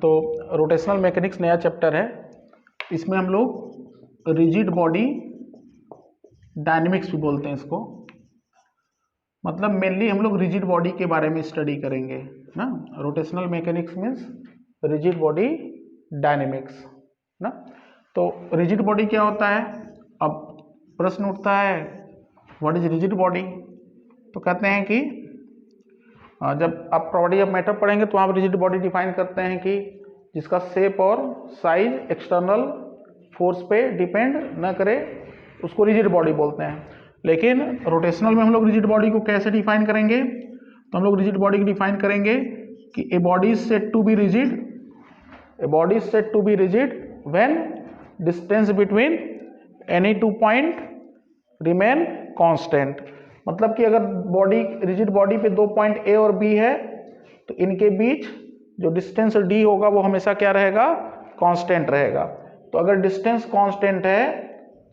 तो rotational mechanics नया chapter है, इसमें हम लोग रिजिड बॉडी डायनेमिक्स भी बोलते हैं इसको, मतलब मेनली हम लोग रिजिड बॉडी के बारे में स्टडी करेंगे ना। Rotational mechanics means rigid body dynamics ना। तो रिजिड बॉडी क्या होता है? अब प्रश्न उठता है व्हाट इज रिजिड बॉडी। तो कहते हैं कि जब आप प्रॉपर्टी ऑफ मैटर पढ़ेंगे तो आप रिजिड बॉडी डिफाइन करते हैं कि जिसका शेप और साइज एक्सटर्नल फोर्स पे डिपेंड न करे, उसको रिजिड बॉडी बोलते हैं। लेकिन रोटेशनल में हम लोग रिजिड बॉडी को कैसे डिफाइन करेंगे? तो हम लोग रिजिड बॉडी को डिफाइन करेंगे कि a body is said to be rigid, a body is said to be rigid when distance between any two point remain constant. मतलब कि अगर बॉडी रिजिड बॉडी पे दो पॉइंट ए और बी है तो इनके बीच जो डिस्टेंस डी होगा वो हमेशा क्या रहेगा? कांस्टेंट रहेगा। तो अगर डिस्टेंस कांस्टेंट है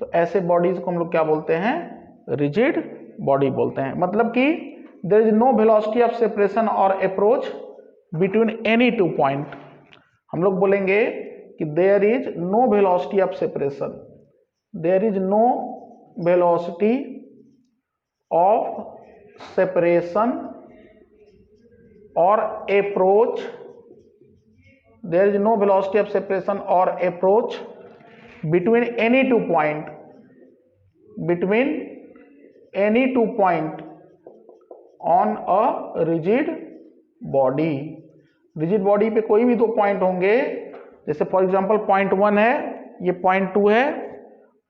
तो ऐसे बॉडीज को हम लोग क्या बोलते हैं? रिजिड बॉडी बोलते हैं। मतलब कि there is no velocity of separation or approach between any two point. हम लोग बोलेंगे कि there is no velocity of separation, there is no velocity of separation or approach, there is no velocity of separation or approach between any two point, between any two point on a rigid body। Rigid body पे कोई भी दो point होंगे, जैसे for example point 1 है, ये point 2 है,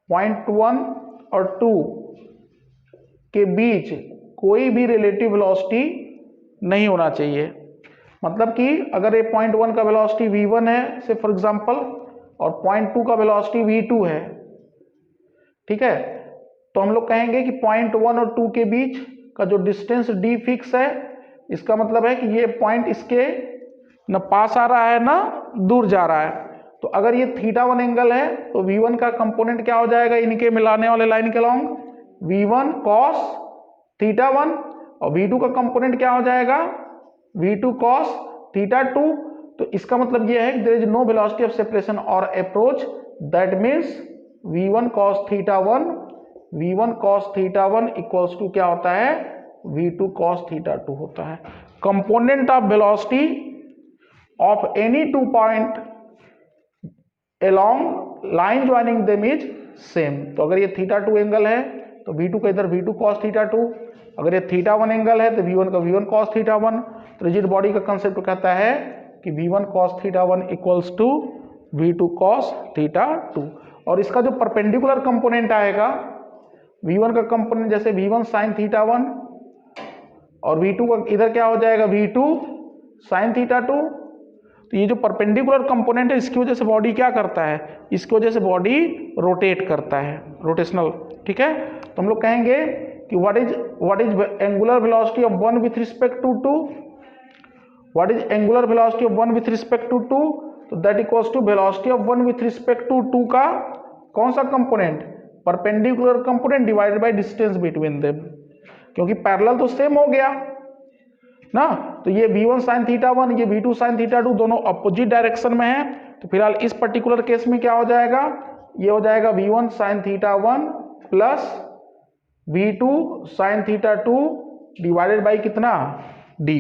point 1 और 2 के बीच कोई भी रिलेटिव वेलोसिटी नहीं होना चाहिए। मतलब कि अगर ये पॉइंट 1 का वेलोसिटी v1 है से फॉर एग्जांपल, और पॉइंट 2 का वेलोसिटी v2 है, ठीक है, तो हम लोग कहेंगे कि पॉइंट 1 और 2 के बीच का जो डिस्टेंस d फिक्स है, इसका मतलब है कि ये पॉइंट इसके न पास आ रहा है ना दूर जा रहा है। तो अगर ये θ1 एंगल है तो v1 का कंपोनेंट क्या हो जाएगा इनके मिलाने वाले लाइन के अलॉन्ग? v1 cos θ1, और v2 का कंपोनेंट क्या हो जाएगा? v2 cos θ2। तो इसका मतलब यह है कि there is no velocity of separation or approach, that means v1 cos θ1, v1 cos θ1 equals to क्या होता है? v2 cos θ2 होता है। Component of velocity of any two point along line joining them is same। तो अगर ये θ2 angle है तो v2 का इधर v2 cos θ2, अगर ये θ1 एंगल है तो v1 का v1 cos θ1। तो रिजिड बॉडी का कंसेप्ट कहता है कि v1 cos θ1 equals to v2 cos θ2। और इसका जो परपेंडिकुलर कंपोनेंट आएगा, v1 का कंपोनेंट जैसे v1 sin θ1 और v2 का इधर क्या हो जाएगा? v2 sin θ2। तो ये जो परपेंडिकुलर कंपोनेंट है इसकी वजह से बॉडी क्या करता है? इसकी वजह से बॉडी रोटेट करता है, रोटेशनल, ठीक है। तो हम लोग कहेंगे कि what is angular velocity of one with respect to two, what is angular velocity of one with respect to two, तो that equals to velocity of one with respect to two का कौन सा component? Perpendicular component divided by distance between them, क्योंकि parallel तो same हो गया ना। तो ये v1 sin θ1, ये v2 sin θ2 दोनों अपोजिट डायरेक्शन में है। तो फिलहाल इस पर्टिकुलर केस में क्या हो जाएगा? ये हो जाएगा v1 sin θ1 plus v2 sin θ2 divided by कितना? d,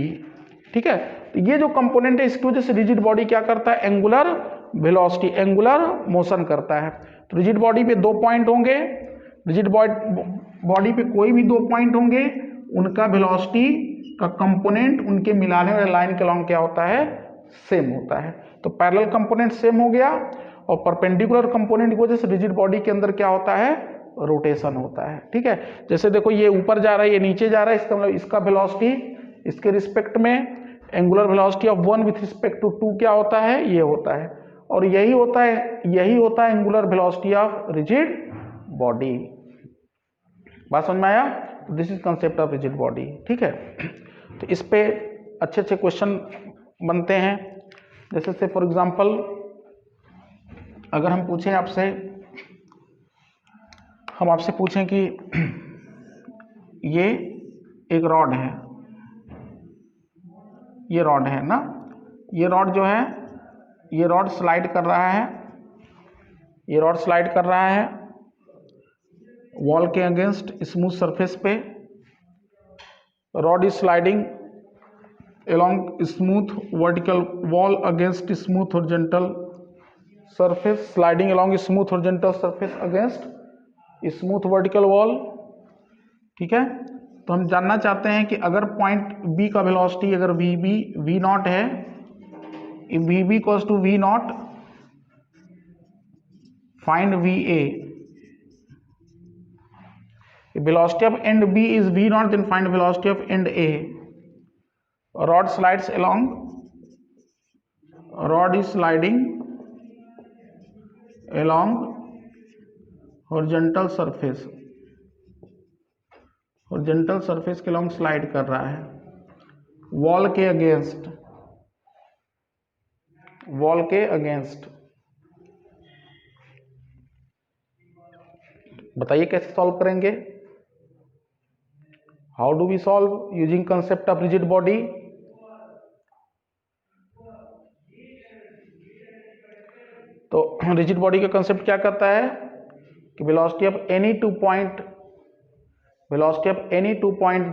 ठीक है। तो ये जो कंपोनेंट है इसकी वजह से रिजिड बॉडी क्या करता है? एंगुलर वेलोसिटी, एंगुलर मोशन करता है। तो रिजिड बॉडी पे दो पॉइंट होंगे, रिजिड बॉडी पे कोई भी दो पॉइंट होंगे, उनका वेलोसिटी का कंपोनेंट उनके मिलाने वाले लाइन के अलॉन्ग क्या होता है? सेम होता है। तो पैरेलल कंपोनेंट सेम हो गया, और परपेंडिकुलर कंपोनेंट की वजह से रिजिड बॉडी के अंदर क्या होता है? रोटेशन होता है, ठीक है। जैसे देखो ये ऊपर जा रहा है, ये नीचे जा रहा है, इसका मतलब इसका वेलोसिटी इसके रिस्पेक्ट में angular velocity of one with respect to two क्या होता है? ये होता है। और यही होता है angular velocity of rigid body. बात समझ में आया? This is concept of rigid body, ठीक है। तो इस पे अच्छे अच्छे क्वेश्चन बनते हैं। जैसे से फॉर एग्जांपल अगर हम पूछें आपसे, हम आपसे पूछें कि ये एक रॉड है, ये रॉड है ना, ये रॉड जो है ये रॉड स्लाइड कर रहा है, ये रॉड स्लाइड कर रहा है वॉल के अगेंस्ट स्मूथ सरफेस पे। Rod is sliding along smooth vertical wall against smooth horizontal surface, sliding along smooth horizontal surface against smooth vertical wall। ठीक है, तो हम जानना चाहते हैं कि अगर पॉइंट बी का वेलोसिटी अगर वी बी वी नॉट है, v B equals to v not, find v A. Velocity of end B is v not, then find velocity of end A. Rod slides along, rod is sliding along horizontal surface, horizontal surface के along slide कर रहा है wall के against, wall के against। बताइए कैसे solve करेंगे? How do we solve using concept of rigid body? तो रिजिड बॉडी का कंसेप्ट क्या करता है कि velocity of any two point, velocity of any two point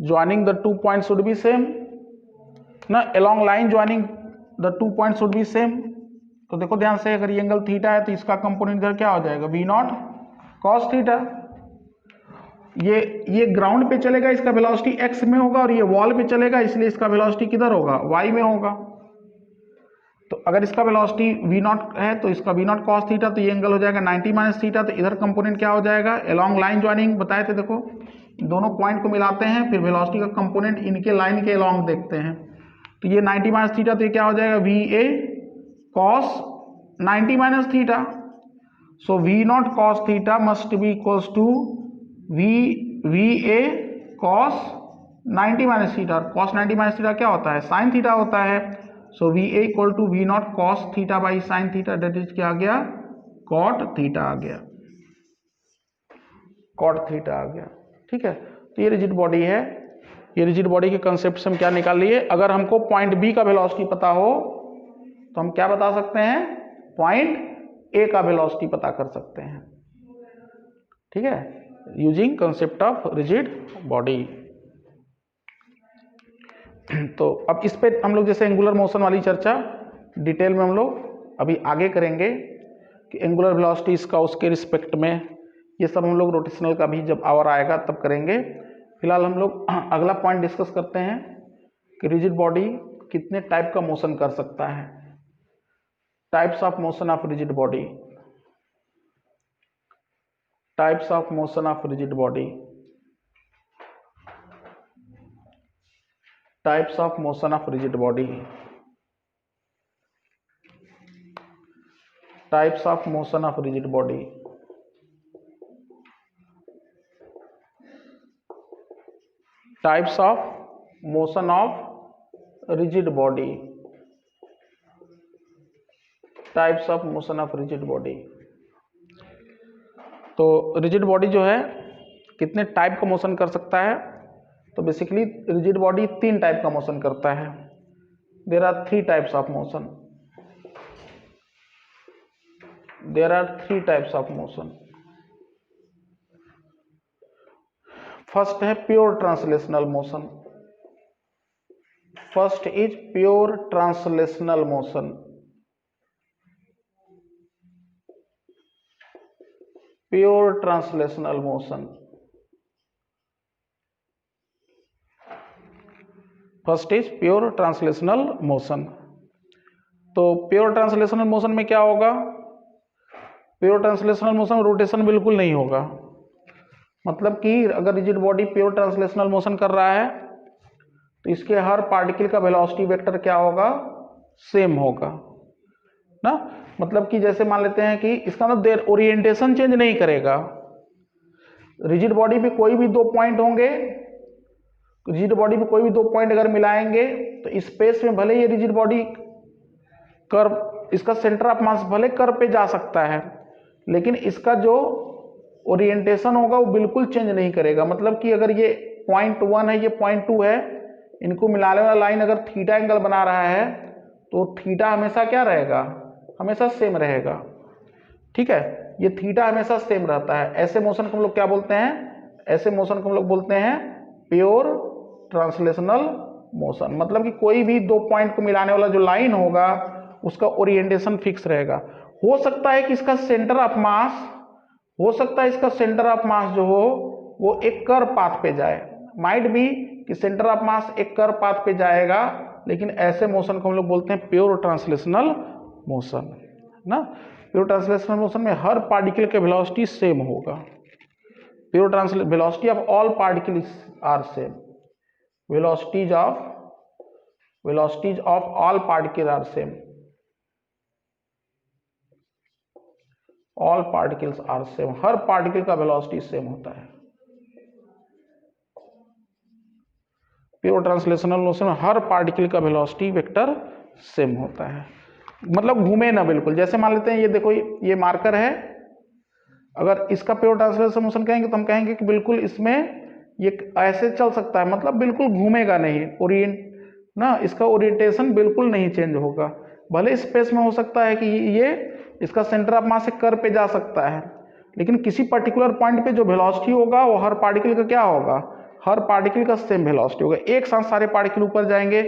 joining the two point should be same ना, along line joining the two point should be same. तो देखो ध्यान से, अगर ये एंगल थीटा है तो इसका कंपोनेंट इधर क्या हो जाएगा, वी नॉट कॉस थीटा। ये ग्राउंड पे चलेगा, इसका वेलोसिटी एक्स में होगा, और ये वॉल पे चलेगा इसलिए इसका वेलोसिटी किधर होगा, वाई में होगा। तो अगर इसका वेलोसिटी वी नॉट है तो इसका वी नॉट कॉस थीटा, तो ये एंगल हो जाएगा 90 माइनस थीटा। तो इधर कंपोनेंट क्या हो जाएगा, अलोंग लाइन ज्वाइनिंग बताए थे। देखो दोनों पॉइंट को मिलाते हैं, फिर वेलोसिटी का कंपोनेंट इनके लाइन के अलोंग देखते हैं। तो ये 90 माइनस थीटा, तो ये क्या हो जाएगा, v A cos 90 minus theta. So v not cos theta must be equals to v A cos 90 minus theta. Cos 90 minus theta क्या होता है, साइन थीटा होता है। So v A equal to v not cos theta by sine theta, that is क्या आ गया, cot theta आ गया, cot theta आ गया। ठीक है, तो ये रिजिड बॉडी है। ये रिजिड बॉडी के कंसेप्ट से हम क्या निकाल लिए, अगर हमको पॉइंट बी का वेलोसिटी पता हो तो हम क्या बता सकते हैं, पॉइंट ए का वेलोसिटी पता कर सकते हैं। ठीक है, using concept of rigid body. तो अब इस पे हम लोग जैसे एंगुलर मोशन वाली चर्चा डिटेल में हम लोग अभी आगे करेंगे कि एंगुलर वेलोसिटी इसका उसके रिस्पेक्ट में, ये सब हम लोग रोटेशनल का भी जब आवर आएगा तब करेंगे। फिलहाल हम लोग अगला पॉइंट डिस्कस करते हैं कि रिजिड बॉडी कितने टाइप का मोशन कर सकता है। Types of motion of rigid body, types of motion of rigid body, types of motion of rigid body, types of motion of rigid body. Types of motion of rigid body, types of motion of rigid body. तो rigid body जो है कितने type का motion कर सकता है, तो basically rigid body 3 type का मोशन करता है। There are 3 types of motion, there are 3 types of motion. First है pure translational motion, first is pure translational motion. Pure translational motion, first is pure translational motion. तो pure translational motion में क्या होगा, pure translational motion में rotation बिल्कुल नहीं होगा। मतलब कि अगर rigid body pure translational motion कर रहा है तो इसके हर पार्टिकल का वेलोसिटी वेक्टर क्या होगा, सेम होगा ना। मतलब कि जैसे मान लेते हैं कि इसका मतलब देर ओरिएंटेशन चेंज नहीं करेगा। रिजिड बॉडी पे कोई भी 2 पॉइंट होंगे, रिजिड बॉडी पे कोई भी 2 पॉइंट अगर मिलाएंगे तो स्पेस में भले ये रिजिड बॉडी कर्व, इसका सेंटर ऑफ मास भले कर्व पे जा सकता है, लेकिन इसका जो ओरिएंटेशन होगा वो बिल्कुल चेंज नहीं करेगा। मतलब कि अगर ये पॉइंट 1 है, ये पॉइंट 2 है, इनको मिलाने वाला लाइन अगर थीटा एंगल बना रहा है तो थीटा हमेशा क्या रहेगा, हमेशा सेम रहेगा। ठीक है, ये थीटा हमेशा सेम रहता है। ऐसे मोशन को हम लोग क्या बोलते हैं, ऐसे मोशन को हम लोग बोलते हैं प्योर ट्रांसलेशनल मोशन। मतलब कि कोई भी दो पॉइंट को मिलाने वाला जो लाइन होगा उसका ओरिएंटेशन फिक्स रहेगा। हो सकता है कि इसका सेंटर ऑफ मास, हो सकता है इसका सेंटर ऑफ मास जो हो वो एक कर्व पाथ पे जाए, माइट बी कि सेंटर ऑफ मास एक कर्व पाथ पे जाएगा, लेकिन ऐसे मोशन को हम लोग बोलते हैं प्योर ट्रांसलेशनल मोशन ना। प्योर ट्रांसलेशनल मोशन में हर पार्टिकल के वेलोसिटी सेम होगा। Pure translation velocity of all particles are same, velocities of all particles are same, all particles are same, her particle का वेलोसिटी सेम होता है। Pure translational motion में हर particle का वेलोसिटी वेक्टर सेम होता है, मतलब घूमे ना बिल्कुल। जैसे मान लेते हैं ये देखो, ये मार्कर है, अगर इसका प्योर ट्रांसलेशनल मोशन कहेंगे तो हम कहेंगे कि बिल्कुल इसमें ये ऐसे चल सकता है, मतलब बिल्कुल घूमेगा नहीं, ओरिएंट ना, इसका ओरिएंटेशन बिल्कुल नहीं चेंज होगा। भले स्पेस में हो सकता है कि ये इसका सेंटर ऑफ मास से कर्व पे जा सकता है, लेकिन किसी पर्टिकुलर पॉइंट पे जो वेलोसिटी होगा वो हर पार्टिकल का क्या होगा, हर पार्टिकल का सेम वेलोसिटी होगा। एक साथ सारे पार्टिकल ऊपर जाएंगे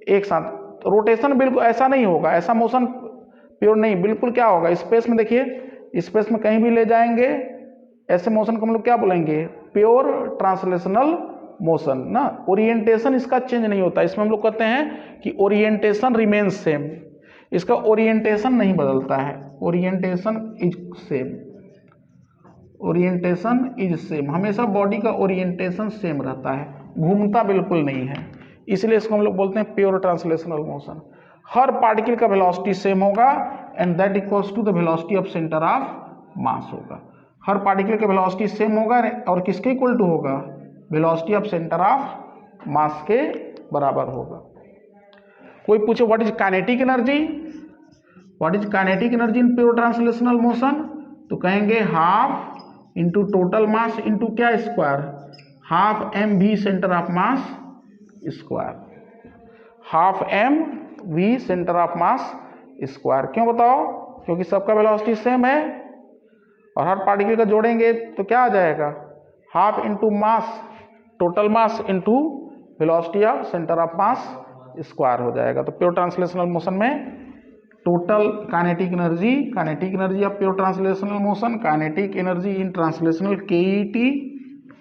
एक साथ, रोटेशन बिल्कुल ऐसा नहीं होगा, ऐसा मोशन प्योर नहीं, बिल्कुल क्या होगा स्पेस में, देखिए स्पेस में कहीं भी ले जाएंगे, ऐसे मोशन को हम लोग क्या बोलेंगे, प्योर ट्रांसलेशनल मोशन ना। ओरिएंटेशन इसका चेंज नहीं होता, इसमें हम लोग कहते हैं कि ओरिएंटेशन रिमेन्स सेम, इसका ओरिएंटेशन नहीं बदलता है, orientation is same, orientation is same, हमेशा बॉडी का ओरिएंटेशन सेम रहता है, घूमता बिल्कुल नहीं है, इसलिए इसको हम लोग बोलते हैं प्योर ट्रांसलेशनल मोशन। हर पार्टिकल का वेलोसिटी सेम होगा and that equals to the velocity of centre of mass होगा। हर पार्टिकल का वेलोसिटी सेम होगा और किसके इक्वल टू होगा, velocity of centre of mass के बराबर होगा। कोई पूछे what is kinetic energy, what is kinetic energy in pure translational motion, तो कहेंगे half into total mass into क्या square, half M we centre of mass square, half M we centre of mass square. क्यों बताओ, क्योंकि सबका velocity same है और हर particle का जोड़ेंगे तो क्या आ जाएगा, half into mass total mass into velocity of centre of mass square हो जाएगा। तो प्योर ट्रांसलेशनल मोशन में total kinetic energy of pure translational motion, kinetic energy in translational KET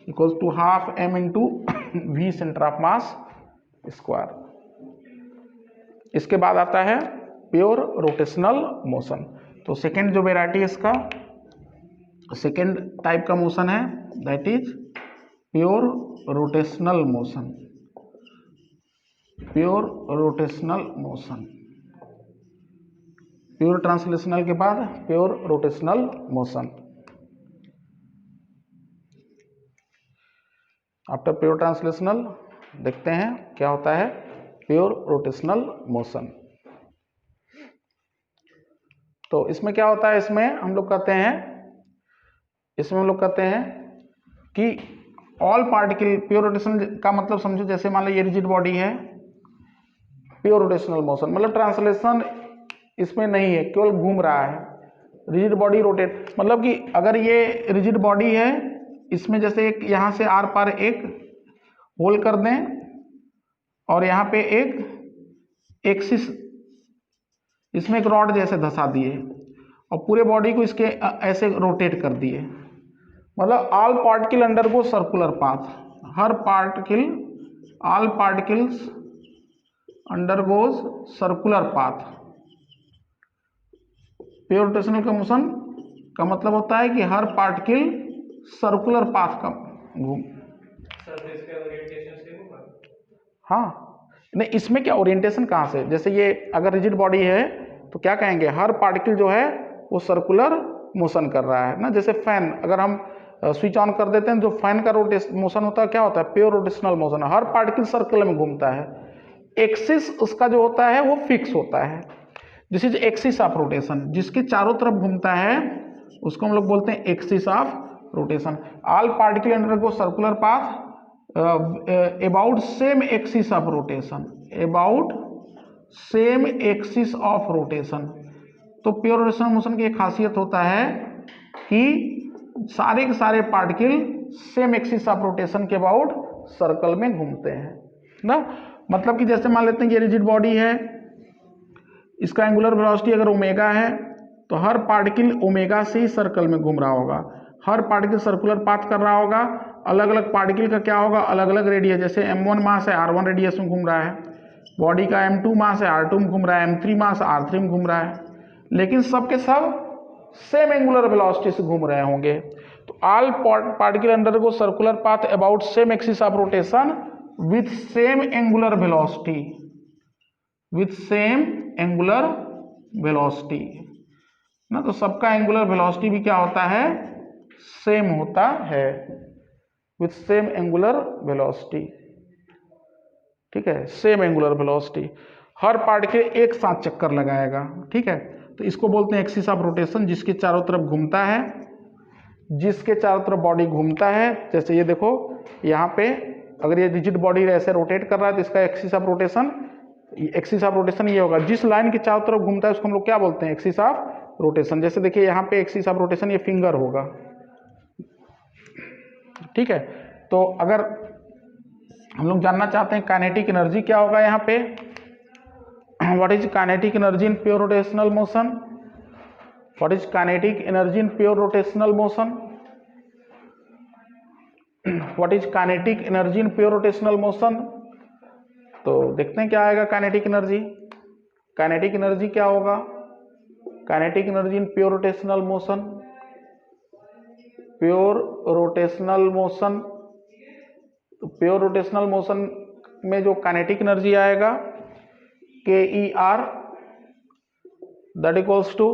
equals to half m into v centre of mass square. इसके बाद आता है pure rotational motion. तो second जो वेराइटी है इसका, सेकेंड टाइप का मोशन है that is pure rotational motion, pure rotational motion. Pure translational के बाद pure rotational motion. After pure translational देखते हैं क्या होता है प्योर रोटेशनल मोशन। तो इसमें क्या होता है, इसमें हम लोग कहते हैं कि ऑल पार्टिकल, प्योर रोटेशन का मतलब समझो जैसे मान लो ये रिजिड बॉडी है, प्योर रोटेशनल मोशन मतलब ट्रांसलेशन इसमें नहीं है, केवल घूम रहा है, रिजिड बॉडी रोटेट, मतलब कि अगर ये रिजिड बॉडी है, इसमें जैसे एक यहाँ से आर पार एक होल कर दें और यहाँ पे एक एक्सिस, इसमें एक रॉड जैसे धंसा दिए और पूरे बॉडी को इसके ऐसे रोटेट कर दिए, मतलब all particle undergo circular path, हर particle, all particles undergoes circular path. Pure rotational का मोशन का मतलब होता है कि हर पार्टिकल सर्कुलर पाथ का घूम, हाँ नहीं इसमें क्या ओरिएंटेशन कहाँ से, जैसे ये अगर रिजिड बॉडी है तो क्या कहेंगे हर पार्टिकल जो है वो सर्कुलर मोशन कर रहा है ना। जैसे फैन अगर हम स्विच ऑन कर देते हैं, जो फैन का मोशन होता है क्या होता है, प्योर रोटेशनल मोशन, हर पार्टिकल सर्कल में घूमता है, एक्सिस उसका जो होता है वो फिक्स होता है, this is axis of rotation, जिसके चारों तरफ घूमता है उसको हम लोग बोलते हैं axis of rotation. All particle undergo circular path about same axis of rotation, about same axis of rotation. तो प्योर रोटेशनल मोशन की एक खासियत होता है कि सारे के सारे particle same axis of rotation के अबाउट सर्कल में घूमते हैं ना। मतलब कि जैसे मान लेते हैं कि ये रिजिड बॉडी है, इसका एंगुलर वेलोसिटी अगर ओमेगा है तो हर पार्टिकल ओमेगा से ही सर्कल में घूम रहा होगा, हर पार्टिकल सर्कुलर पाथ कर रहा होगा। अलग अलग पार्टिकल का क्या होगा, अलग अलग रेडियस, जैसे m1 मास है r1 रेडियस में घूम रहा है, बॉडी का m2 मास है r2 में घूम रहा है, m3 मास r3 में घूम रहा है, लेकिन सबके सब सेम एंगुलर वेलोसिटी से घूम रहे होंगे। तो all particle undergo circular path about same axis of rotation with same angular velocity, with same angular velocity ना। तो सबका एंगुलर वेलोसिटी भी क्या होता है, सेम होता है, विथ सेम एंगुलर वेलोसिटी। ठीक है, सेम एंगुलर वेलोसिटी, हर पार्टिकल एक साथ चक्कर लगाएगा। ठीक है, तो इसको बोलते हैं एक्सिस ऑफ रोटेशन, जिसके चारों तरफ घूमता है, जिसके चारों तरफ बॉडी घूमता है। जैसे ये देखो यहाँ पे अगर ये रिजिड बॉडी ऐसे रोटेट कर रहा है तो इसका axis of rotation, axis of rotation ये होगा, जिस लाइन के चारों तरफ घूमता है उसको हम लोग क्या बोलते हैं, एक्सिस ऑफ रोटेशन। जैसे देखिए यहाँ पे एक्सिस ऑफ रोटेशन ये फिंगर होगा। ठीक है, तो अगर हम लोग जानना चाहते हैं काइनेटिक एनर्जी क्या होगा यहाँ पे, what is kinetic energy in pure rotational motion, what is kinetic energy in pure rotational motion, what is kinetic energy in pure rotational motion. तो देखते हैं क्या आएगा काइनेटिक एनर्जी। काइनेटिक एनर्जी क्या होगा, kinetic energy in pure rotational motion, pure rotational motion, pure rotational motion में जो kinetic energy आएगा KER दैट इक्वल्स टू,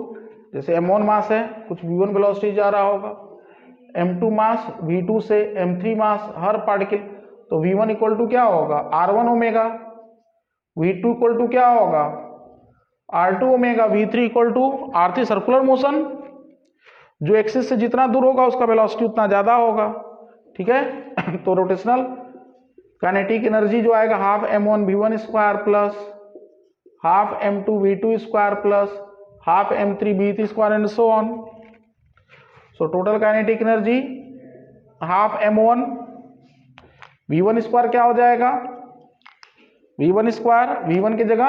जैसे m1 मास है कुछ v1 वेलोसिटी जा रहा होगा, m2 मास v2 से, m3 मास हर पार्टिकल, तो v1 इक्वल टू क्या होगा r1 omega, v2 equal to क्या होगा r2 omega, v3 equal to r3। Circular motion, जो एक्सिस से जितना दूर होगा उसका वेलोसिटी उतना ज्यादा होगा। ठीक है, तो रोटेशनल काइनेटिक एनर्जी जो आएगा half m1 v1 square plus half m2 v2 square plus half m3 v3 square and so on. So total kinetic energy half m1 v1 square क्या हो जाएगा, v1 स्क्वायर, v1 की जगह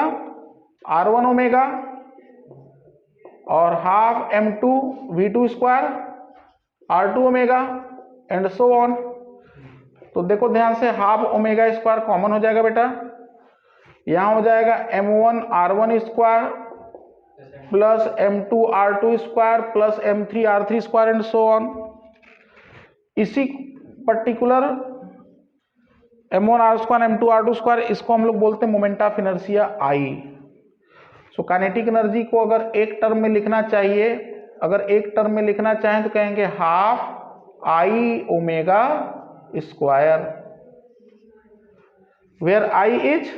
r1 omega और half m2 v2 square r2 omega and so on. तो देखो ध्यान से, हाफ ओमेगा स्क्वायर कॉमन हो जाएगा बेटा, यहां हो जाएगा m1 r1 square plus m2 r2 square plus m3 r3 square and so on. इसी particular m1 r square m2 r2 square, इसको हम लोग बोलते हैं moment of inertia I। So kinetic energy को अगर एक टर्म में लिखना चाहिए, अगर एक टर्म में लिखना चाहें तो कहेंगे half I omega square, where I is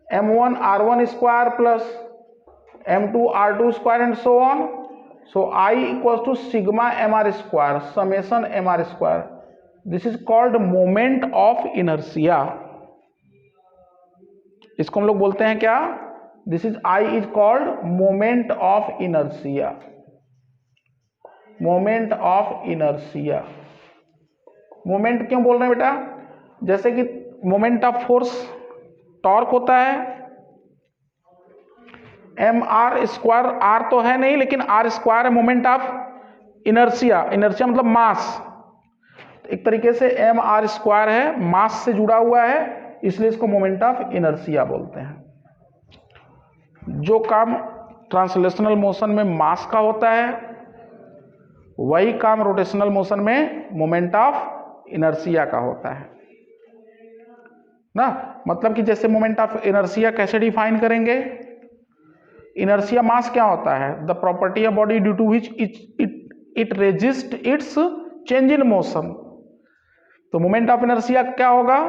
m1 r1 square plus m2 r2 square and so on. So I equals to sigma mr square summation mr square. This is called moment of inertia. इसको हम लोग बोलते हैं क्या, this is I is called moment of inertia, moment of inertia. Moment क्यों बोल रहे हैं बेटा, जैसे कि मोमेंट ऑफ फोर्स टॉर्क होता है mr स्क्वायर, r तो है नहीं लेकिन r स्क्वायर है, मोमेंट ऑफ इनर्शिया, इनर्शिया मतलब मास, एक तरीके से mr स्क्वायर है, मास से जुड़ा हुआ है, इसलिए इसको मोमेंट ऑफ इनर्शिया बोलते हैं। जो काम ट्रांसलेशनल मोशन में मास का होता है वही काम रोटेशनल मोशन में मोमेंट ऑफ इनर्शिया का होता है ना। मतलब कि जैसे मोमेंट ऑफ इनर्शिया कैसे डिफाइन करेंगे, इनर्शिया मास क्या होता है, the property of body due to which it resist its change in motion. तो मोमेंट ऑफ इनर्शिया क्या होगा,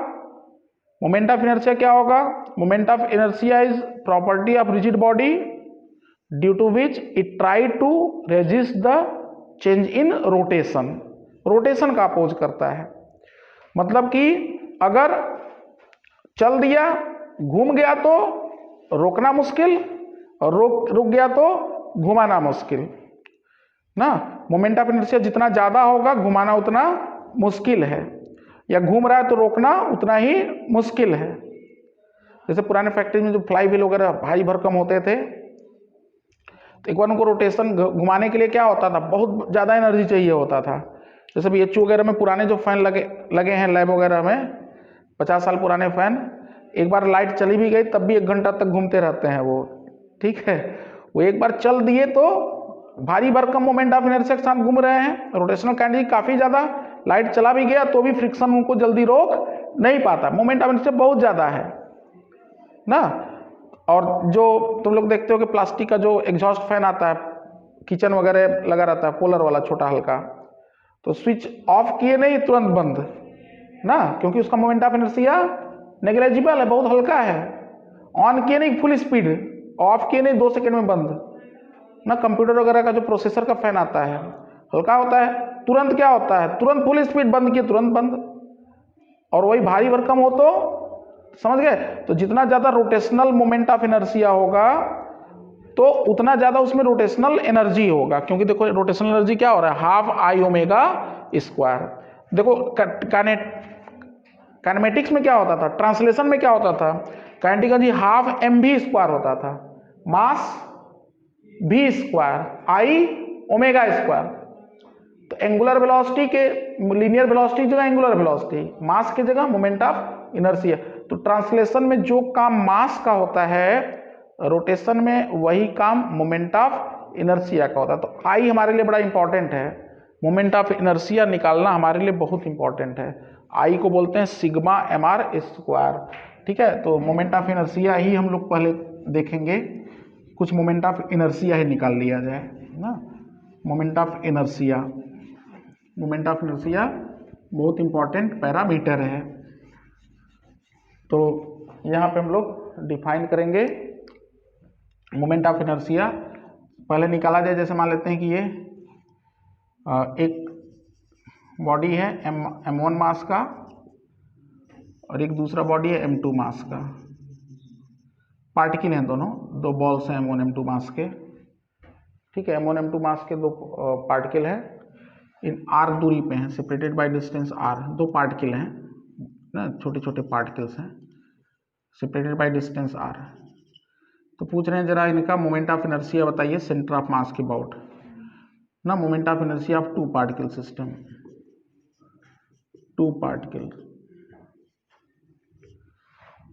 मोमेंट ऑफ इनर्शिया क्या होगा, moment of inertia is property of rigid body due to which it try to resist the change in rotation, rotation का oppose करता है। मतलब कि अगर चल दिया घूम गया तो रोकना मुश्किल, और रुक गया तो घुमाना मुश्किल ना। मोमेंट ऑफ इनर्शिया जितना ज़्यादा होगा घुमाना उतना मुश्किल है, या घूम रहा है तो रोकना उतना ही मुश्किल है। जैसे पुराने फैक्ट्री में जो फ्लाई व्हील वगैरह भारी भरकम होते थे, तो एक बार उनको रोटेशन घुमाने के लिए क्या होता था, बहुत ज़्यादा एनर्जी चाहिए होता था। जैसे BHU वगैरह में पुराने जो फैन लगे हैं लैब वगैरह में, 50 साल पुराने फैन, एक बार लाइट चली भी गई तब भी 1 घंटा तक घूमते रहते हैं वो, ठीक है। वो एक बार चल दिए तो भारी भरकम मोमेंट ऑफ इनर्शिया के साथ घूम रहे हैं, रोटेशनल काइनेटिक काफ़ी ज़्यादा, लाइट चला भी गया तो भी फ्रिक्शन उनको जल्दी रोक नहीं पाता, मोमेंट ऑफ इनर्शिया बहुत ज़्यादा है ना। और जो तुम लोग देखते हो कि प्लास्टिक का जो एग्जॉस्ट फैन आता है, किचन वगैरह लगा रहता है, पोलर वाला छोटा हल्का, तो स्विच ऑफ किए नहीं तुरंत बंद ना, क्योंकि उसका मोमेंट ऑफ इनर्शिया नेग्लिजिबल है, बहुत हल्का है। ऑन किए नहीं फुल स्पीड, ऑफ किए नहीं 2 सेकंड में बंद ना। कंप्यूटर वगैरह का जो प्रोसेसर का फैन आता है हल्का होता है, तुरंत क्या होता है, तुरंत फुल स्पीड बंद किए तुरंत बंद। और वही भारी भरकम हो तो, समझ गए, तो जितना ज़्यादा रोटेशनल मोमेंट ऑफ इनर्शिया होगा तो उतना ज़्यादा उसमें रोटेशनल एनर्जी होगा, क्योंकि देखो रोटेशनल एनर्जी क्या हो रहा है, हाफ आई ओमेगा स्क्वायर। देखो काइनेमेटिक्स में क्या होता था, ट्रांसलेशन में क्या होता था, kinetic energy half mv square होता था, मास v स्क्वायर आई ओमेगा स्क्वायर। तो एंगुलर वेलोसिटी के लीनियर वेलोसिटी की जगह एंगुलर वेलोसिटी, मास की जगह मोमेंट ऑफ इनर्शिया। तो ट्रांसलेशन में जो काम मास का होता है, रोटेशन में वही काम मोमेंट ऑफ इनर्शिया का होता है। तो आई हमारे लिए बड़ा इंपॉर्टेंट है, मोमेंट ऑफ इनर्शिया निकालना हमारे लिए बहुत इंपॉर्टेंट है। आई को बोलते हैं सिग्मा mr स्क्वायर, ठीक है। तो मोमेंट ऑफ इनर्शिया ही हम लोग पहले देखेंगे, कुछ मोमेंट ऑफ इनर्शिया ही निकाल लिया जाए ना। Moment of inertia, moment of inertia बहुत इंपॉर्टेंट पैरामीटर है। तो यहाँ पे हम लोग डिफाइन करेंगे मोमेंट ऑफ इनर्शिया। पहले निकाला जाए, जैसे मान लेते हैं कि ये एक बॉडी है m1 मास का और एक दूसरा बॉडी है m2 मास का, पार्टिकल हैं दोनों, 2 बॉल्स हैं m1 m2 मास के, ठीक है। m1 m2 मास के 2 पार्टिकल हैं, इन r दूरी पे हैं, separated by distance r, 2 particle हैं ना, छोटे छोटे पार्टिकल्स हैं, सेपरेटेड बाय डिस्टेंस r। तो पूछ रहे हैं जरा इनका मोमेंट ऑफ इनर्शिया बताइए सेंटर ऑफ मास के अबाउट ना। Moment of inertia of 2 particle system, 2 particle,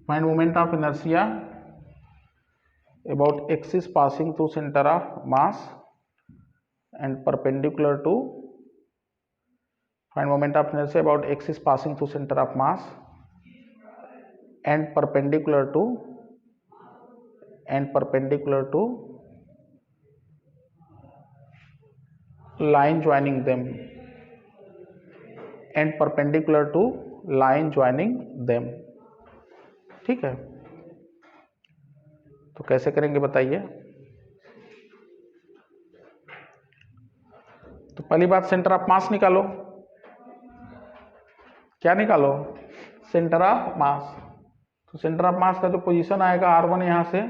find moment of inertia about axis passing through center of mass and perpendicular to, find moment of inertia about axis passing through center of mass and perpendicular to line joining them, and perpendicular to line joining them, ठीक है। तो कैसे करेंगे बताइए। तो पहली बात centre of मास निकालो, क्या निकालो, सेंटर ऑफ मास। तो सेंटर ऑफ मास का जो पोजीशन आएगा r1, यहां से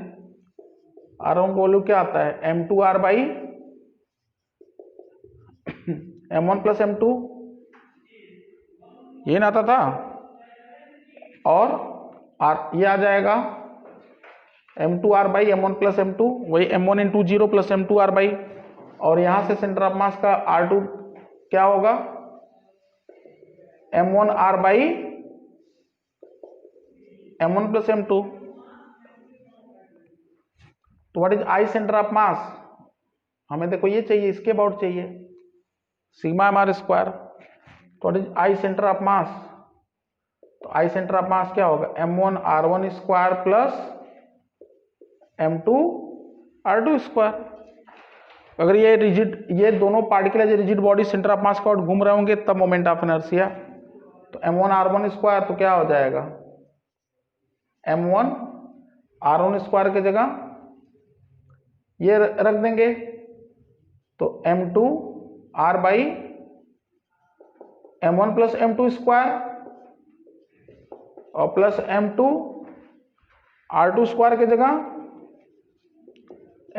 r1 को वैल्यू क्या आता है, m2r by m1 plus m2, ये ना आता था, और ये आ जाएगा m2r by m1 plus m2, वही m1 into 0 plus m2r by, और यहां से सेंटर ऑफ मास का r2 क्या होगा, m1r by m1 plus m2। तो what is I centre of मास, हमें देखो ये चाहिए, इसके अबाउट चाहिए, सिग्मा mr स्क्वायर। तो what is I centre of मास, तो आई सेंटर ऑफ मास क्या होगा, m1 r1 square plus m2 r2 square. अगर ये रिजिड, ये दोनों पार्टिकल है रिजिड बॉडी सेंटर ऑफ मास का घूम रहे होंगे तब मोमेंट ऑफ इनर्शिया। तो m1 r1 स्क्वायर तो क्या हो जाएगा, m1 r1 स्क्वायर की जगह ये रख देंगे, तो m2 r by m1 plus m2 square और प्लस m2 R2 स्क्वायर की जगह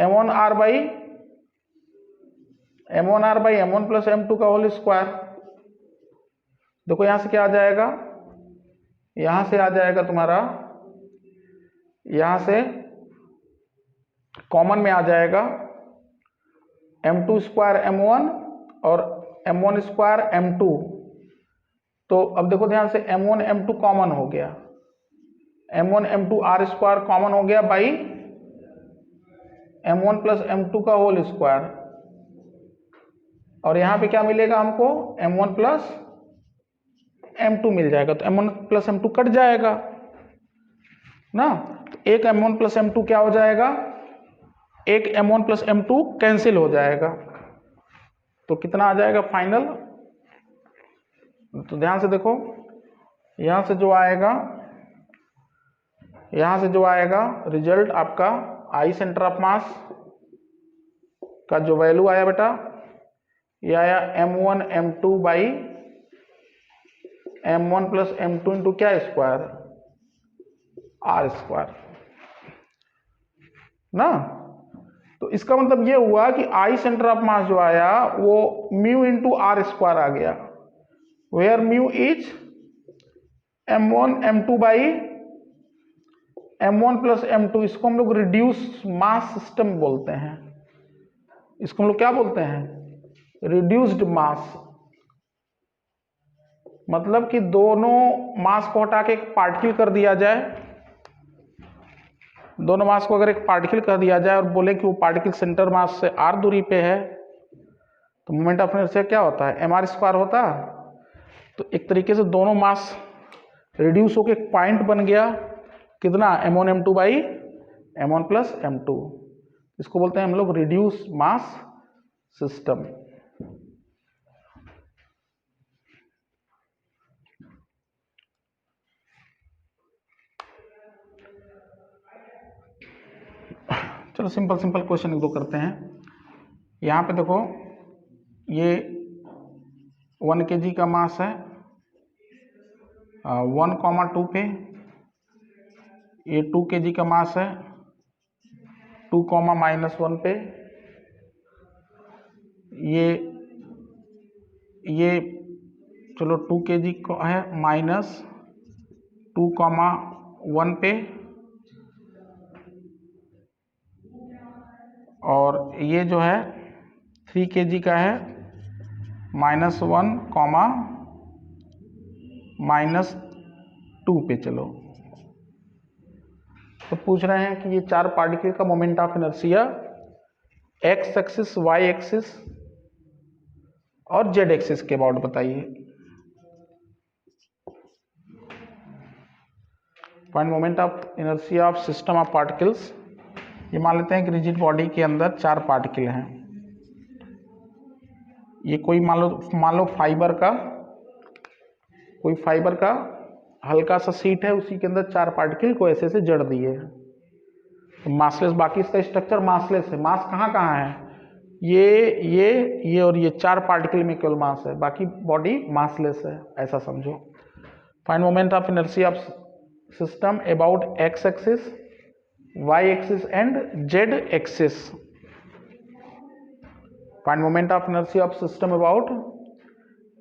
M1R by M1 plus M2 का होल स्क्वायर। देखो यहां से क्या आ जाएगा, यहां से आ जाएगा तुम्हारा, यहां से कॉमन में आ जाएगा M2 स्क्वायर M1 और M1 स्क्वायर M2। तो अब देखो ध्यान से M1 M2 कॉमन हो गया, M1 M2 R square common हो गया बाई M1 प्लस M2 का होल स्क्वायर। और यहां पे क्या मिलेगा हमको, M1 प्लस M2 मिल जाएगा। तो M1 प्लस M2 कट जाएगा ना, तो एक M1 प्लस M2 क्या हो जाएगा, एक M1 प्लस M2 कैंसिल हो जाएगा। तो कितना आ जाएगा फाइनल, तो ध्यान से देखो यहां से जो आएगा, यहां से जो आएगा रिजल्ट आपका आई सेंटर ऑफ मास का जो वैल्यू आया बेटा, ये आया M1 M2 by M1 plus M2 into क्या स्क्वायर, R स्क्वायर ना। तो इसका मतलब ये हुआ कि आई सेंटर ऑफ मास जो आया वो म्यू इंटू R स्क्वायर आ गया, where mu is M1 M2 by M1 plus M2। इसको हम लोग रिड्यूस मास सिस्टम बोलते हैं, इसको हम लोग क्या बोलते हैं, रिड्यूस्ड मास। मतलब कि दोनों मास को हटा के एक पार्टिकल कर दिया जाए, दोनों मास को अगर एक पार्टिकल कर दिया जाए और बोले कि वो पार्टिकल सेंटर मास से r दूरी पे है, तो मोमेंट ऑफ इनर्शिया क्या होता है, mr स्क्वायर होता। तो एक तरीके से दोनों मास रिड्यूस होके एक पॉइंट बन गया, कितना, M1 M2 by M1 plus M2। इसको बोलते हैं हम लोग रिड्यूस मास सिस्टम। चलो सिंपल सिंपल क्वेश्चन एक दो करते हैं। यहाँ पे देखो ये 1 kg का मास है 1,2 पे, ये 2 kg का मास है 2,-1 पे, ये चलो 2 kg को है -2,1 पे, और ये जो है 3 kg का है -1,-2 पे। चलो तो पूछ रहे हैं कि ये चार पार्टिकल का moment of inertia x axis, y axis और जेड एक्सिस के अबाउट बताइए। Find moment of inertia of system of particles. ये मान लेते हैं कि रिजिड बॉडी के अंदर चार पार्टिकल हैं। ये कोई मान लो फाइबर का हल्का सा सीट है, उसी के अंदर चार पार्टिकल को ऐसे से जड़ दिए हैं, तो मासलेस, बाकी इसका स्ट्रक्चर मासलेस है। मास कहाँ कहाँ है, ये और ये चार पार्टिकल में केवल मास है, बाकी बॉडी मासलेस है, ऐसा समझो। Find moment of inertia of system about x axis, y axis and z axis. Find moment of inertia of system about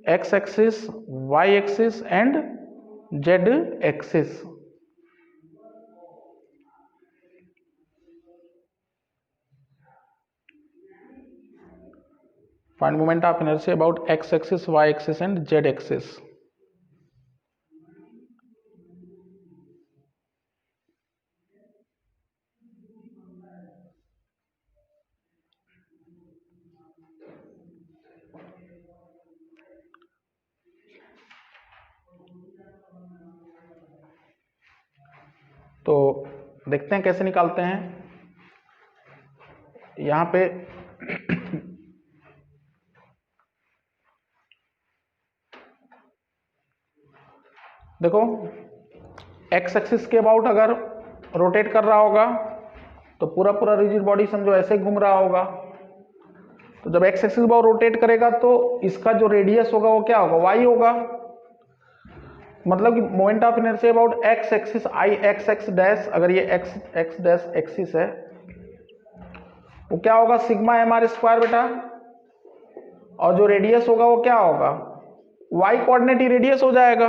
x axis, y axis and z axis. Find moment of inertia about x axis, y axis and z axis. तो देखते हैं कैसे निकालते हैं। यहां पे देखो x axis के अबाउट अगर रोटेट कर रहा होगा तो पूरा पूरा रिजिड बॉडी समझो ऐसे घूम रहा होगा। तो जब एक्स एक्सिस अबाउट रोटेट करेगा तो इसका जो रेडियस होगा वो क्या होगा, वाई होगा। मतलब कि moment of inertia about x axis I x x dash, अगर ये एक्स एक्स डैश एक्सिस है वो क्या होगा सिग्मा एम आर स्क्वायर बेटा, और जो रेडियस होगा वो क्या होगा वाई कोऑर्डिनेट ही रेडियस हो जाएगा,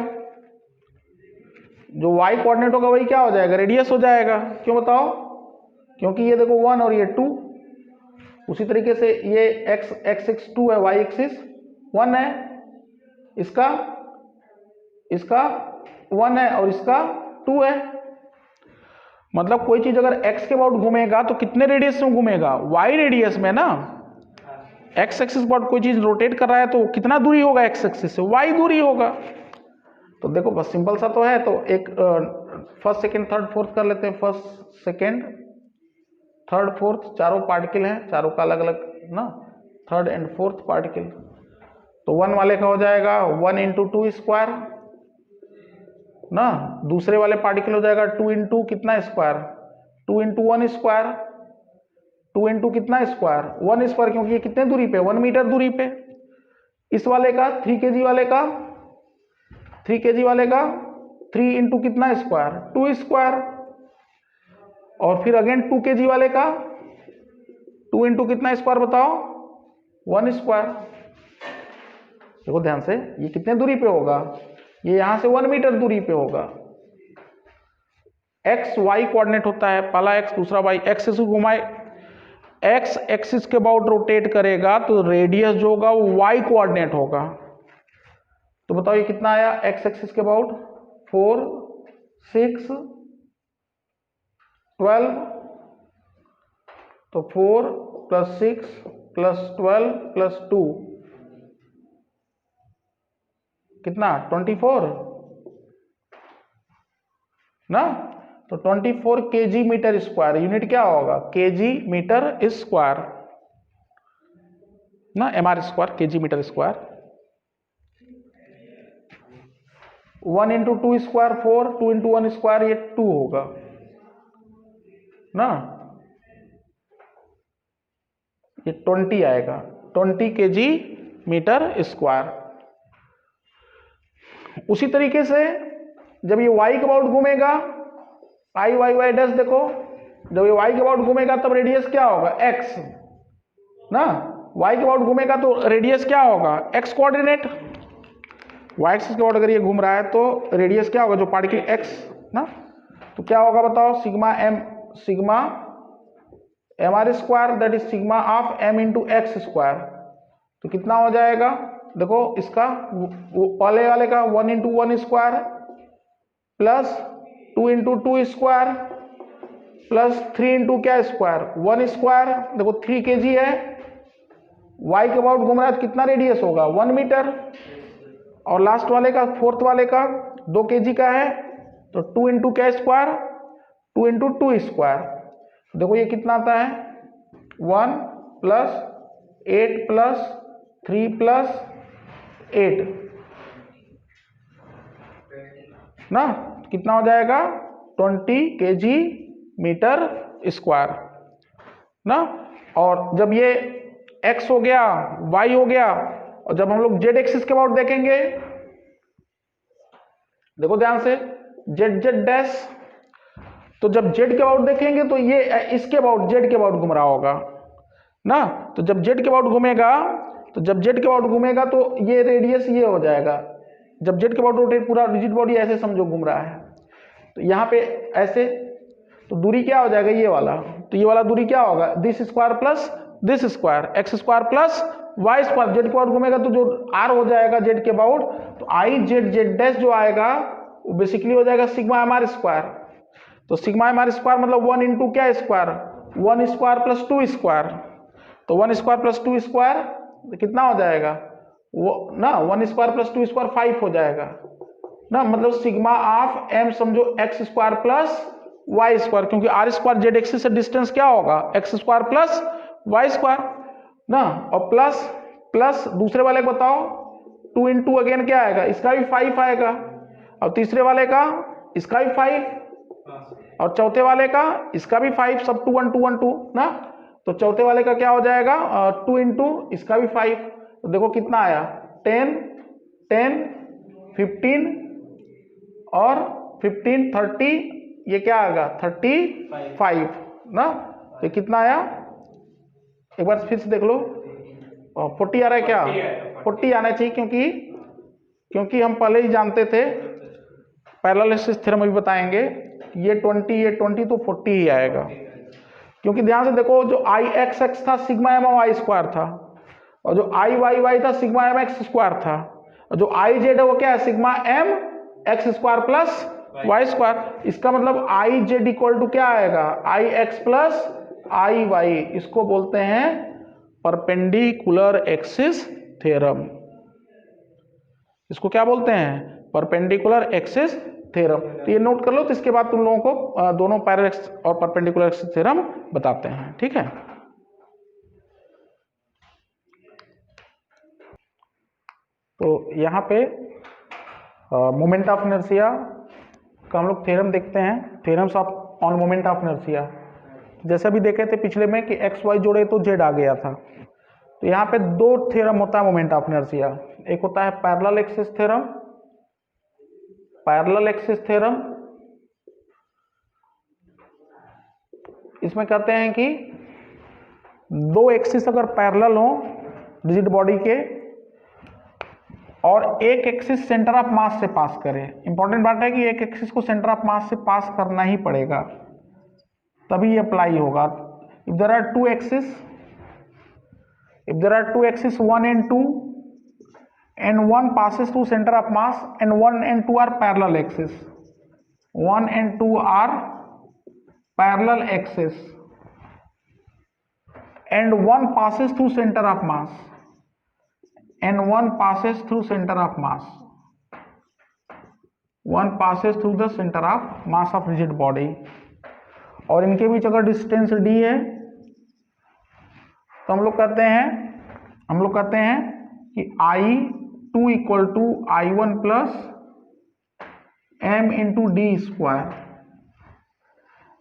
जो वाई कोऑर्डिनेट होगा वही क्या हो जाएगा रेडियस हो जाएगा। क्यों बताओ, क्योंकि ये देखो 1 और ये 2, उसी तरीके से ये x एक्सिस 2 है, y एक्सिस 1 है, इसका 1 है और इसका 2 है। मतलब कोई चीज अगर x के अबाउट घूमेगा तो कितने रेडियस में घूमेगा y रेडियस में ना, x एक्सिस अबाउट कोई चीज रोटेट कर रहा है तो कितना दूरी होगा x एक्सिस से, y दूरी होगा। तो देखो बस सिंपल सा तो है, तो एक फर्स्ट सेकंड थर्ड फोर्थ कर लेते हैं, फर्स्ट सेकंड थर्ड फोर्थ चारों पार्टिकल हैं, चारों का अलग अलग ना, थर्ड एंड फोर्थ पार्टिकल। तो 1 वाले का हो जाएगा 1 इंटू 2 स्क्वायर ना, दूसरे वाले पार्टिकल हो जाएगा 2 इंटू कितना स्क्वायर 2 इंटू 1 स्क्वायर, 2 इंटू कितना स्क्वायर 1 स्क्वायर, क्योंकि ये कितने दूरी पे 1 मीटर दूरी पे। इस वाले का 3 kg वाले का 3 kg वाले का 3 इंटू कितना स्क्वायर 2 स्क्वायर, और फिर अगेन 2 kg वाले का 2 इंटू कितना स्क्वायर बताओ 1 स्क्वायर। देखो ध्यान से ये कितने दूरी पे होगा, ये यहां से 1 मीटर दूरी पे होगा। एक्स वाई कोऑर्डिनेट होता है, पहला एक्स दूसरा वाई, एक्सिस को घुमाए एक्स एक्सिस के अबाउट रोटेट करेगा तो रेडियस जो होगा वो वाई कोऑर्डिनेट होगा। तो बताओ ये कितना आया एक्स एक्सिस के अबाउट 4 6 12, तो 4 + 6 + 12 + 2 कितना 24 ना, तो 24 kg मीटर स्क्वायर, यूनिट क्या होगा kg मीटर स्क्वायर ना, mr square kg metre square. 1 into 2 square 4, 2 into 1 square ये 2 होगा ना, ये 20 आएगा 20 kg मीटर स्क्वायर। उसी तरीके से जब ये y के अबाउट घूमेगा आई वाई वाई डैश, देखो जब ये y के अबाउट घूमेगा तब रेडियस क्या होगा x ना, y के अबाउट घूमेगा तो रेडियस क्या होगा x कोऑर्डिनेट, y एक्सिस के अबाउट अगर ये घूम रहा है तो रेडियस क्या होगा जो पार्टिकल x ना, तो क्या होगा बताओ sigma m r square that is sigma of m into x square. तो कितना हो जाएगा देखो इसका वो पहले वाले का 1 into 1 square plus 2 into 2 square plus 3 into क्या स्क्वायर 1 स्क्वायर, देखो 3 kg है, y के अबाउट घूम रहा है तो कितना रेडियस होगा 1 मीटर, और लास्ट वाले का फोर्थ वाले का 2 kg का है तो 2 इंटू क्या स्क्वायर 2 इंटू 2 स्क्वायर। देखो ये कितना आता है 1 + 8 + 3 + 8 ना, कितना हो जाएगा 20 kg मीटर स्क्वायर ना। और जब ये x हो गया y हो गया, और जब हम लोग z एक्सिस के अबाउट देखेंगे, देखो ध्यान से z डैश, तो जब z के अबाउट देखेंगे तो ये इसके अबाउट z के अबाउट घूम रहा होगा ना, तो जब z के अबाउट घूमेगा तो ये रेडियस ये हो जाएगा, जब z के अबाउट रोटेट पूरा रिजिड बॉडी ऐसे समझो घूम रहा है, तो यहाँ पे ऐसे, तो दूरी क्या हो जाएगा ये वाला, तो ये वाला दूरी क्या होगा this square plus this square x square plus y square, z के अबाउट घूमेगा तो जो आर हो जाएगा जेड के अबाउट, तो आई जेड जेड डैश जो आएगा वो बेसिकली हो जाएगा सिग्मा एम आर स्क्वायर। तो सिग्मा एम आर स्क्वायर मतलब 1 इंटू क्या स्क्वायर 1 स्क्वायर प्लस 2 स्क्वायर, तो 1 स्क्वायर प्लस 2 स्क्वायर कितना हो जाएगा वो ना 1 स्क्वायर प्लस 2 स्क्वायर 5 हो जाएगा ना, मतलब सिग्मा ऑफ एम समझो x square plus y square, क्योंकि आर स्क्वायर जेड एक्सिस से डिस्टेंस क्या होगा x square plus y square ना, और प्लस प्लस दूसरे वाले को बताओ 2 इंटू अगेन क्या आएगा इसका भी 5 आएगा, और तीसरे वाले का इसका भी 5, और चौथे वाले का इसका भी 5, सब 2 1 2 1 2 ना, तो चौथे वाले का क्या हो जाएगा 2 इंटू इसका भी 5, तो देखो कितना आया 10 10 15 और 15 30, ये क्या आएगा 35 ना। तो कितना आया, एक बार फिर से देख लो, 40 आ रहा है क्या, 40 आना चाहिए, क्योंकि हम पहले ही जानते थे, पैरेलल एक्सिस थ्योरम भी बताएंगे, ये 20 तो 40 ही आएगा। क्योंकि ध्यान से देखो, जो आई एक्स एक्स था सिग्मा एम वाई स्क्वायर था, और जो आई वाई वाई था सिग्मा एम एक्स स्क्वायर था, और जो आई जेड है वो क्या है, sigma m x square plus y square. इसका मतलब आई जेड इक्वल टू क्या आएगा, I x plus I y. इसको बोलते हैं परपेंडिकुलर एक्सिस थ्योरम। इसको क्या बोलते हैं, परपेंडिकुलर एक्सिस थ्योरम। तो ये नोट कर लो, तो इसके बाद तुम लोगों को दोनों पैरेलल और परपेंडिकुलर एक्सिस थ्योरम बताते हैं, ठीक है। तो यहाँ पे मोमेंट ऑफ इनर्शिया का हम लोग थ्योरम देखते हैं, theorems of on moment of inertia. जैसे अभी देखे थे पिछले में कि एक्स वाई जोड़े तो जेड आ गया था। तो यहाँ पे दो थ्योरम होता है मोमेंट ऑफ इनर्शिया, एक होता है parallel axis theorem, parallel axis theorem. इसमें कहते हैं कि दो एक्सिस अगर पैरेलल हो रिजिड बॉडी के, और एक एक्सिस सेंटर ऑफ मास से पास करे। इंपॉर्टेंट बात है कि एक एक्सिस को सेंटर ऑफ मास से पास करना ही पड़ेगा, तभी अप्लाई होगा। If there are two axis, if there are two axes 1 and 2 and one passes through center of mass and 1 and 2 are parallel axis, 1 and 2 are parallel axis and one passes through center of mass and one passes through center of mass, one passes through the center of mass of rigid body, और इनके बीच अगर distance d है तो हम लोग कहते हैं कि I2 equal to I1 plus m into D square.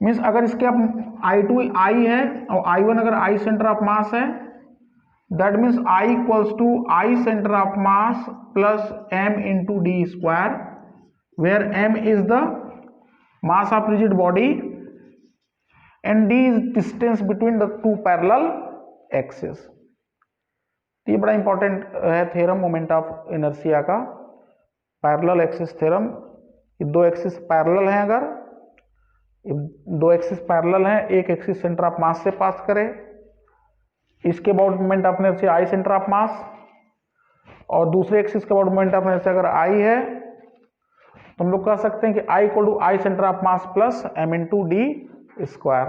Means अगर इसके अब I2 I है और I1 अगर I सेंटर ऑफ मास है, that means I equals to I centre of mass plus m into D square, where m is the mass of rigid body and d is distance between the two parallel axis. ये बड़ा important है theorem moment of inertia का, parallel axis theorem. दो axis parallel हैं, अगर दो axis parallel हैं, एक एक्सिस सेंटर ऑफ मास से पास करे, इसके about moment of inertia I centre of मास, और दूसरे एक्सिस के अबाउट मोमेंट ऑफ इनर्शिया अगर आई है तो हम लोग कह सकते हैं कि I equal to I centre of mass plus m into D square,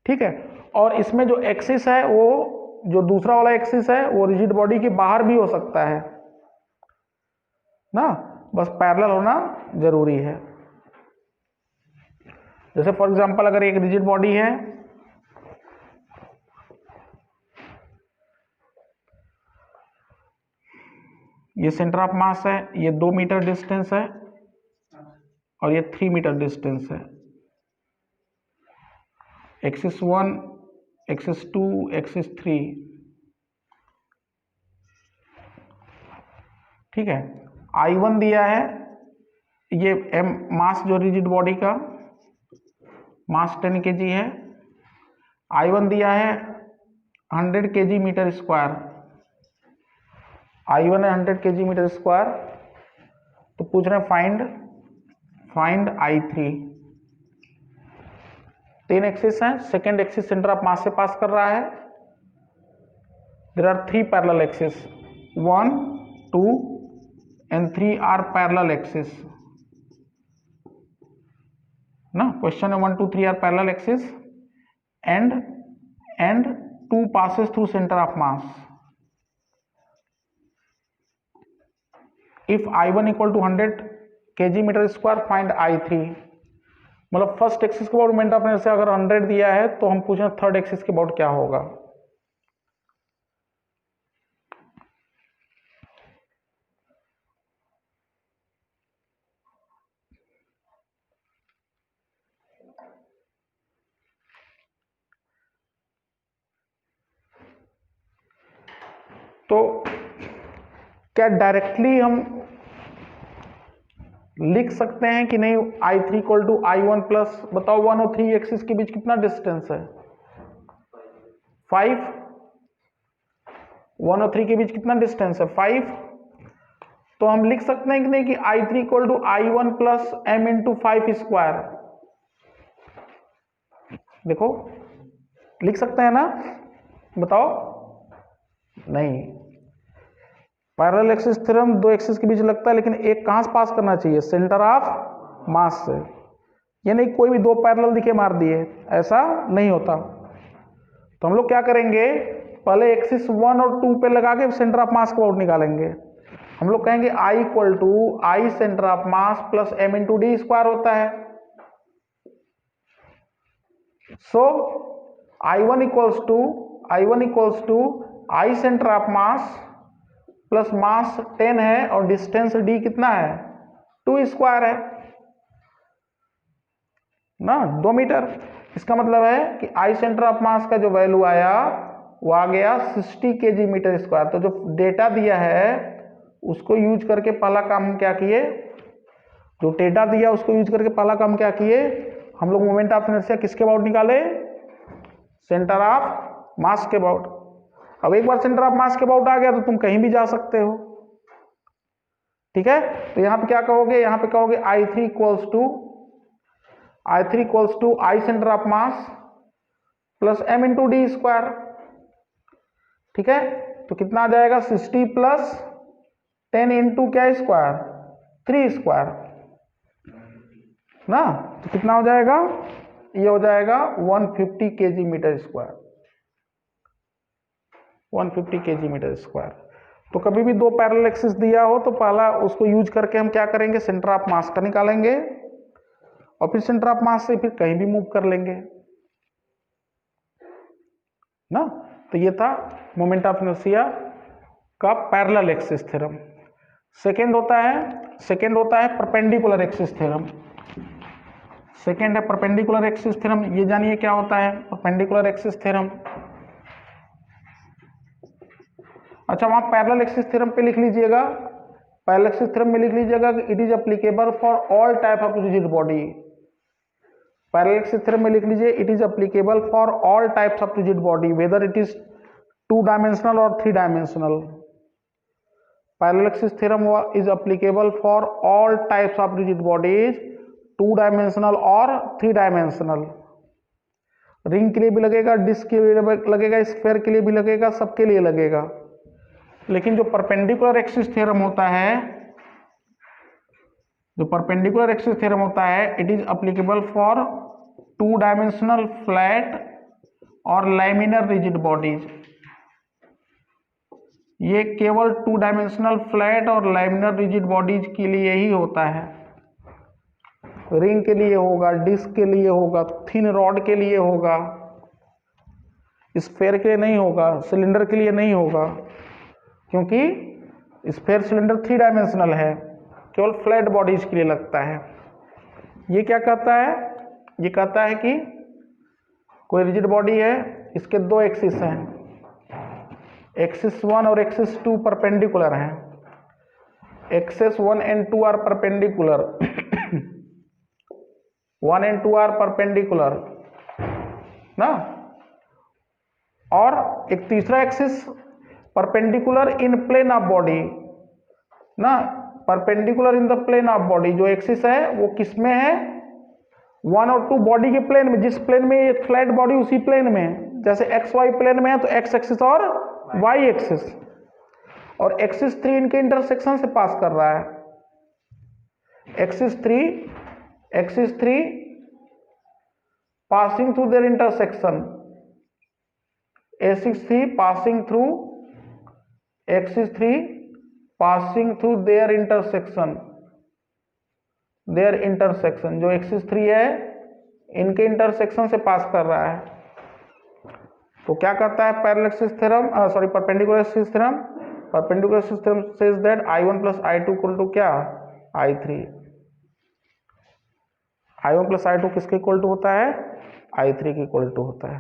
ठीक है। और इसमें जो एक्सिस है, वो जो दूसरा वाला एक्सिस है वो रिजिड बॉडी के बाहर भी हो सकता है ना, बस पैरेलल होना जरूरी है। जैसे फॉर एग्जांपल अगर एक रिजिड बॉडी है, ये सेंटर ऑफ मास है, ये 2 मीटर डिस्टेंस है और ये 3 मीटर डिस्टेंस है, एक्सिस 1 एक्सिस 2 एक्सिस 3, ठीक है। I1 दिया है, ये m मास जो रिजिड बॉडी का मास 10 kg है, I1 दिया है 100 kg मीटर स्क्वायर, I1 है 100 kg मीटर स्क्वायर। तो पूछ रहे हैं फाइंड I3। 3 एक्सिस हैं, second axis centre of mass से पास कर रहा है, there are 3 parallel axis, 1 2 and 3 are parallel axis ना। क्वेश्चन है 1 2 3 are parallel axis and 2 passes through center of mass। if I1 equal to 100 kg metre square, find I3। मतलब first axis के about moment of inertia अगर 100 दिया है तो हम पूछ रहे हैं थर्ड एक्सिस के अबाउट क्या होगा। तो क्या डायरेक्टली हम लिख सकते हैं कि नहीं I3 equal to I1 plus, बताओ 1 और 3 एक्सिस के बीच कितना डिस्टेंस है? 5। 1 और 3 के बीच कितना डिस्टेंस है? 5। तो हम लिख सकते हैं कि नहीं कि I3 equal to I1 plus m into 5 square. देखो लिख सकते हैं ना, बताओ। नहीं, पैरेलल एक्सिस थ्योरम दो एक्सिस के बीच लगता है, लेकिन एक कहां से पास करना चाहिए? सेंटर ऑफ मास से। यानी कोई भी दो पैरेलल दिखे मार दिए, ऐसा नहीं होता। तो हम लोग क्या करेंगे, पहले एक्सिस 1 और 2 पे लगा के सेंटर ऑफ मास का आउट निकालेंगे। हम लोग कहेंगे I equal to I centre of mass plus m into D square होता है। So I1 equals to I centre of mass plus mass 10 है और डिस्टेंस d कितना है? 2 स्क्वायर है ना, 2 मीटर। इसका मतलब है कि I सेंटर ऑफ मास का जो वैल्यू आया वो आ गया 60 kg मीटर स्क्वायर। तो जो डेटा दिया है उसको यूज करके पहला काम हम क्या किए, जो डेटा दिया उसको यूज करके पहला काम क्या किए, हम लोग मोमेंट ऑफ इनर्शिया किसके अबाउट निकाले? सेंटर ऑफ मास के अबाउट। अब एक बार सेंटर ऑफ मास के अबाउट आ गया तो तुम कहीं भी जा सकते हो, ठीक है। तो यहाँ पे क्या कहोगे, यहाँ पे कहोगे I3 equals to I centre of mass plus m into D square, ठीक है। तो कितना आ जाएगा? 60 प्लस 10 इंटू क्या स्क्वायर? 3 स्क्वायर ना। तो कितना हो जाएगा? ये हो जाएगा 150 kg metre square, 150 kg metre square. तो कभी भी दो पैरेलल एक्सिस दिया हो तो पहला उसको यूज करके हम क्या करेंगे, सेंटर ऑफ मास का निकालेंगे और फिर सेंटर ऑफ मास से फिर कहीं भी मूव कर लेंगे ना। तो ये था मोमेंट ऑफ इनर्शिया का पैरेलल एक्सिस थ्योरम। सेकंड होता है परपेंडिकुलर एक्सिस थ्योरम। सेकंड है परपेंडिकुलर एक्सिस थ्योरम। ये जानिए क्या होता है परपेंडिकुलर एक्सिस थ्योरम। अच्छा, वहां पैरेलल एक्सिस थ्योरम पे लिख लीजिएगा, पैरेलल एक्सिस थ्योरम में लिख लीजिएगा कि it is applicable for all type of rigid body. Parallel axis theorem में लिख लीजिए it is applicable for all types of rigid body whether it is 2 dimensional और 3 dimensional. Parallel axis theorem is applicable for all types of rigid bodies 2 dimensional और 3 dimensional. Ring के लिए भी लगेगा, disc के लिए लगेगा, स्फीयर के लिए भी लगेगा, सबके लिए लगेगा। लेकिन जो परपेंडिकुलर एक्सिस थ्योरम होता है, it is applicable for 2 dimensional flat और लैमिनर रिजिड बॉडीज। ये केवल 2 डायमेंशनल फ्लैट और लैमिनर रिजिड बॉडीज के लिए ही होता है। रिंग के लिए होगा, डिस्क के लिए होगा, थिन रॉड के लिए होगा, स्फीयर के लिए नहीं होगा, सिलेंडर के लिए नहीं होगा, क्योंकि स्फीयर सिलेंडर 3 डायमेंशनल है, केवल फ्लैट बॉडीज के लिए लगता है। ये क्या कहता है, ये कहता है कि कोई रिजिड बॉडी है, इसके 2 एक्सिस हैं, एक्सिस 1 और एक्सिस 2 परपेंडिकुलर हैं, axis 1 and 2 are perpendicular 1 and 2 are perpendicular ना। और एक तीसरा axis perpendicular in plane of body ना, perpendicular in the plane of body. जो एक्सिस है वो किस में है? 1 और 2 बॉडी के प्लेन में, जिस प्लेन में ये फ्लैट बॉडी उसी प्लेन में, जैसे एक्स वाई प्लेन में है तो एक्स एक्सिस और वाई एक्सिस, और एक्सिस 3 इनके इंटरसेक्शन से पास कर रहा है। Axis 3 passing through their intersection, axis 3 passing through axis 3 passing through their intersection, जो एक्सिस 3 है इनके इंटरसेक्शन से पास कर रहा है। तो क्या कहता है parallel axis theorem, perpendicular axis theorem? Perpendicular axis theorem says that I1 plus I2 equal to क्या? I3। I1 प्लस I2 किसके इक्वल टू होता है? I3 के इक्वल टू होता है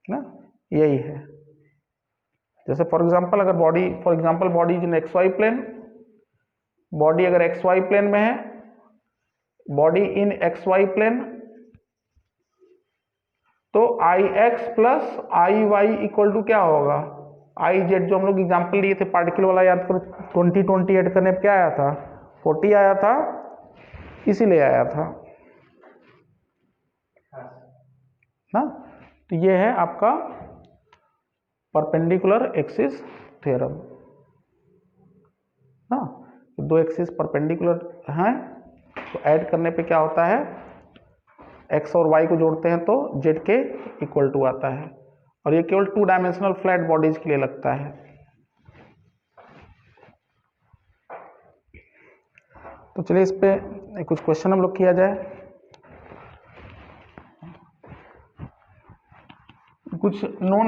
ना, यही है। जैसे for example body is in XY plane, body अगर एक्स वाई प्लेन में है, body in X Y plane, तो I x plus I Y equal to क्या होगा, आई जेड। जो हम लोग एग्जाम्पल लिए थे पार्टिकल वाला, याद करो 20 ऐड करने पे क्या आया था, 40 आया था, इसीलिए आया था ना। तो ये है आपका परपेंडिकुलर एक्सिस थ्योरम ना। दो एक्सिस परपेंडिकुलर हैं तो ऐड करने पे क्या होता है, एक्स और वाई को जोड़ते हैं तो जेड के इक्वल टू आता है, और ये केवल 2 डायमेंशनल फ्लैट बॉडीज के लिए लगता है। तो चलिए इस पे कुछ क्वेश्चन हम लोग किया जाए। कुछ नॉन